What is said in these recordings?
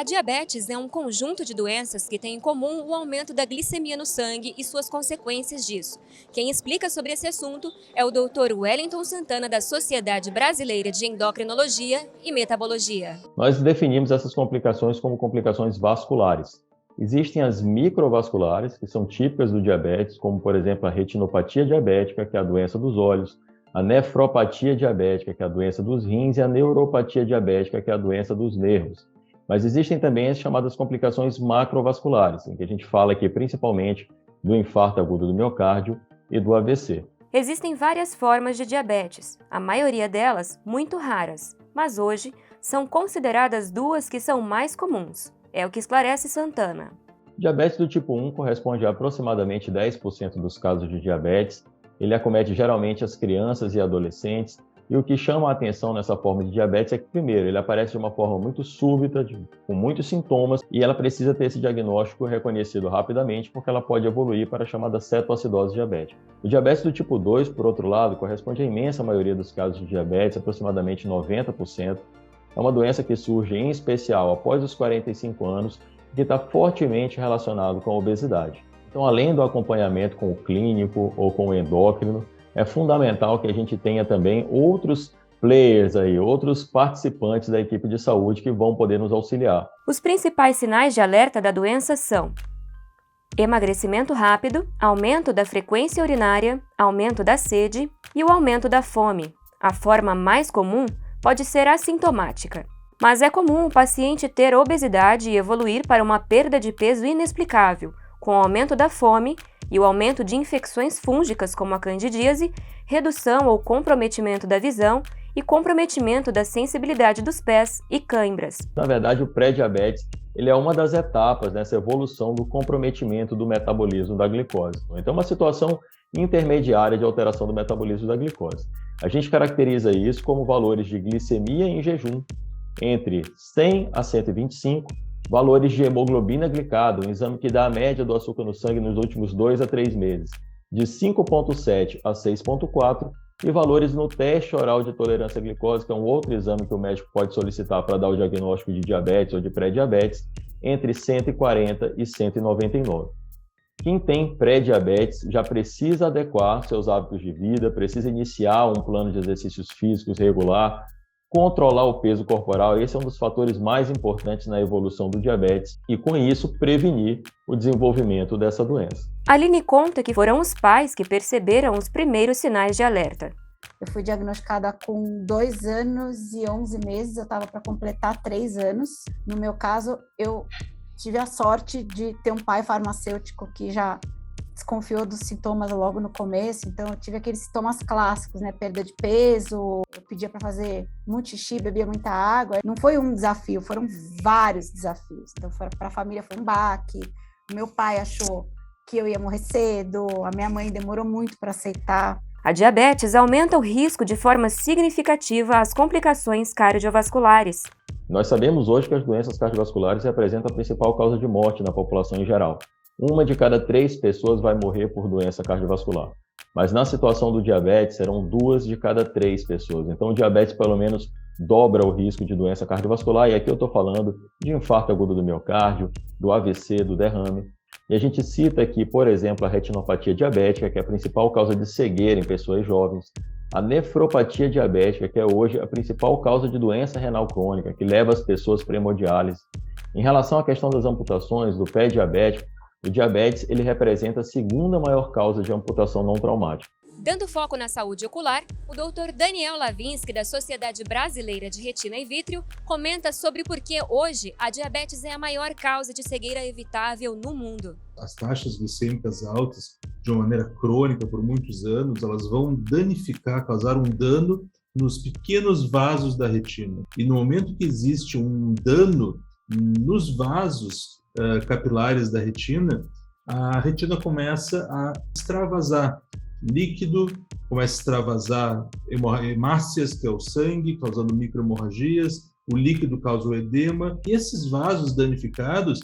A diabetes é um conjunto de doenças que tem em comum o aumento da glicemia no sangue e suas consequências disso. Quem explica sobre esse assunto é o Dr. Wellington Santana, da Sociedade Brasileira de Endocrinologia e Metabologia. Nós definimos essas complicações como complicações vasculares. Existem as microvasculares, que são típicas do diabetes, como, por exemplo, a retinopatia diabética, que é a doença dos olhos, a nefropatia diabética, que é a doença dos rins, e a neuropatia diabética, que é a doença dos nervos. Mas existem também as chamadas complicações macrovasculares, em que a gente fala aqui principalmente do infarto agudo do miocárdio e do AVC. Existem várias formas de diabetes, a maioria delas muito raras, mas hoje são consideradas duas que são mais comuns. É o que esclarece Santana. Diabetes do tipo 1 corresponde a aproximadamente 10% dos casos de diabetes. Ele acomete geralmente as crianças e adolescentes. E o que chama a atenção nessa forma de diabetes é que, primeiro, ele aparece de uma forma muito súbita, com muitos sintomas, e ela precisa ter esse diagnóstico reconhecido rapidamente, porque ela pode evoluir para a chamada cetoacidose diabética. O diabetes do tipo 2, por outro lado, corresponde à imensa maioria dos casos de diabetes, aproximadamente 90%. É uma doença que surge, em especial, após os 45 anos, e que está fortemente relacionado com a obesidade. Então, além do acompanhamento com o clínico ou com o endócrino, é fundamental que a gente tenha também outros players aí, outros participantes da equipe de saúde que vão poder nos auxiliar. Os principais sinais de alerta da doença são emagrecimento rápido, aumento da frequência urinária, aumento da sede e o aumento da fome. A forma mais comum pode ser assintomática, mas é comum o paciente ter obesidade e evoluir para uma perda de peso inexplicável, com o aumento da fome e o aumento de infecções fúngicas como a candidíase, redução ou comprometimento da visão e comprometimento da sensibilidade dos pés e cãibras. Na verdade, o pré-diabetes ele é uma das etapas nessa evolução do comprometimento do metabolismo da glicose. Então, uma situação intermediária de alteração do metabolismo da glicose. A gente caracteriza isso como valores de glicemia em jejum entre 100 a 125, valores de hemoglobina glicada, um exame que dá a média do açúcar no sangue nos últimos 2 a 3 meses, de 5,7 a 6,4, e valores no teste oral de tolerância à glicose, que é um outro exame que o médico pode solicitar para dar o diagnóstico de diabetes ou de pré-diabetes, entre 140 e 199. Quem tem pré-diabetes já precisa adequar seus hábitos de vida, precisa iniciar um plano de exercícios físicos regular, controlar o peso corporal. Esse é um dos fatores mais importantes na evolução do diabetes e, com isso, prevenir o desenvolvimento dessa doença. Aline conta que foram os pais que perceberam os primeiros sinais de alerta. Eu fui diagnosticada com 2 anos e 11 meses, eu estava para completar 3 anos. No meu caso, eu tive a sorte de ter um pai farmacêutico que já desconfiou dos sintomas logo no começo, então eu tive aqueles sintomas clássicos, né? Perda de peso, eu pedia para fazer muito xixi, bebia muita água. Não foi um desafio, foram vários desafios. Então, para a família foi um baque. O meu pai achou que eu ia morrer cedo, a minha mãe demorou muito para aceitar. A diabetes aumenta o risco de forma significativa às complicações cardiovasculares. Nós sabemos hoje que as doenças cardiovasculares representam a principal causa de morte na população em geral. 1 de cada 3 pessoas vai morrer por doença cardiovascular. Mas na situação do diabetes, serão 2 de cada 3 pessoas. Então, o diabetes, pelo menos, dobra o risco de doença cardiovascular. E aqui eu estou falando de infarto agudo do miocárdio, do AVC, do derrame. E a gente cita aqui, por exemplo, a retinopatia diabética, que é a principal causa de cegueira em pessoas jovens. A nefropatia diabética, que é hoje a principal causa de doença renal crônica, que leva as pessoas para hemodiálise. Em relação à questão das amputações, do pé diabético, o diabetes ele representa a segunda maior causa de amputação não traumática. Dando foco na saúde ocular, o Dr. Daniel Lavinsky, da Sociedade Brasileira de Retina e Vítreo, comenta sobre por que hoje a diabetes é a maior causa de cegueira evitável no mundo. As taxas glicêmicas altas, de uma maneira crônica por muitos anos, elas vão danificar, causar um dano nos pequenos vasos da retina. E no momento que existe um dano nos vasos capilares da retina, a retina começa a extravasar líquido, começa a extravasar hemácias, que é o sangue, causando microhemorragias, o líquido causa o edema, e esses vasos danificados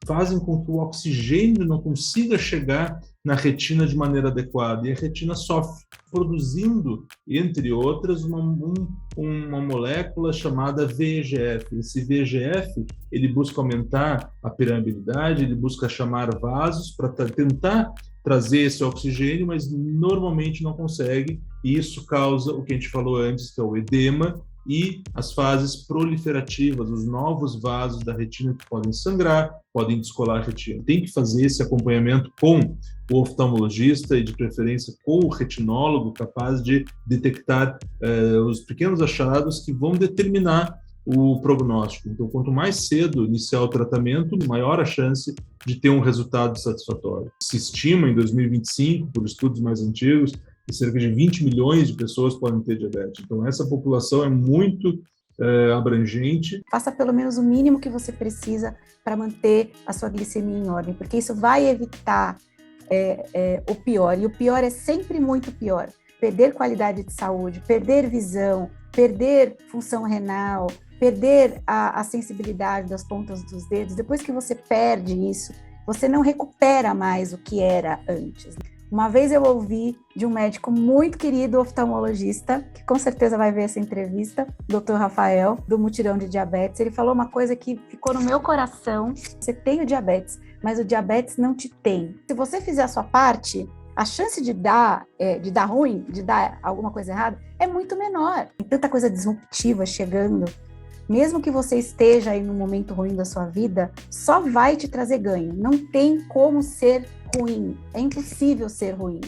fazem com que o oxigênio não consiga chegar na retina de maneira adequada, e a retina sofre, produzindo, entre outras, uma molécula chamada VEGF. Esse VEGF, ele busca aumentar a permeabilidade, ele busca chamar vasos para tentar trazer esse oxigênio, mas normalmente não consegue, e isso causa o que a gente falou antes, que é o edema, e as fases proliferativas, os novos vasos da retina que podem sangrar, podem descolar a retina. Tem que fazer esse acompanhamento com o oftalmologista e, de preferência, com o retinólogo, capaz de detectar os pequenos achados que vão determinar o prognóstico. Então, quanto mais cedo iniciar o tratamento, maior a chance de ter um resultado satisfatório. Se estima, em 2025, por estudos mais antigos, que cerca de 20 milhões de pessoas podem ter diabetes. Então, essa população é muito abrangente. Faça pelo menos o mínimo que você precisa para manter a sua glicemia em ordem, porque isso vai evitar o pior. E o pior é sempre muito pior. Perder qualidade de saúde, perder visão, perder função renal, perder a sensibilidade das pontas dos dedos. Depois que você perde isso, você não recupera mais o que era antes. Uma vez eu ouvi de um médico muito querido, oftalmologista, que com certeza vai ver essa entrevista, Dr. Rafael, do Mutirão de Diabetes. Ele falou uma coisa que ficou no meu coração. Você tem o diabetes, mas o diabetes não te tem. Se você fizer a sua parte, a chance de dar ruim, de dar alguma coisa errada, é muito menor. Tem tanta coisa disruptiva chegando. Mesmo que você esteja aí num momento ruim da sua vida, só vai te trazer ganho. Não tem como ser ruim. É impossível ser ruim.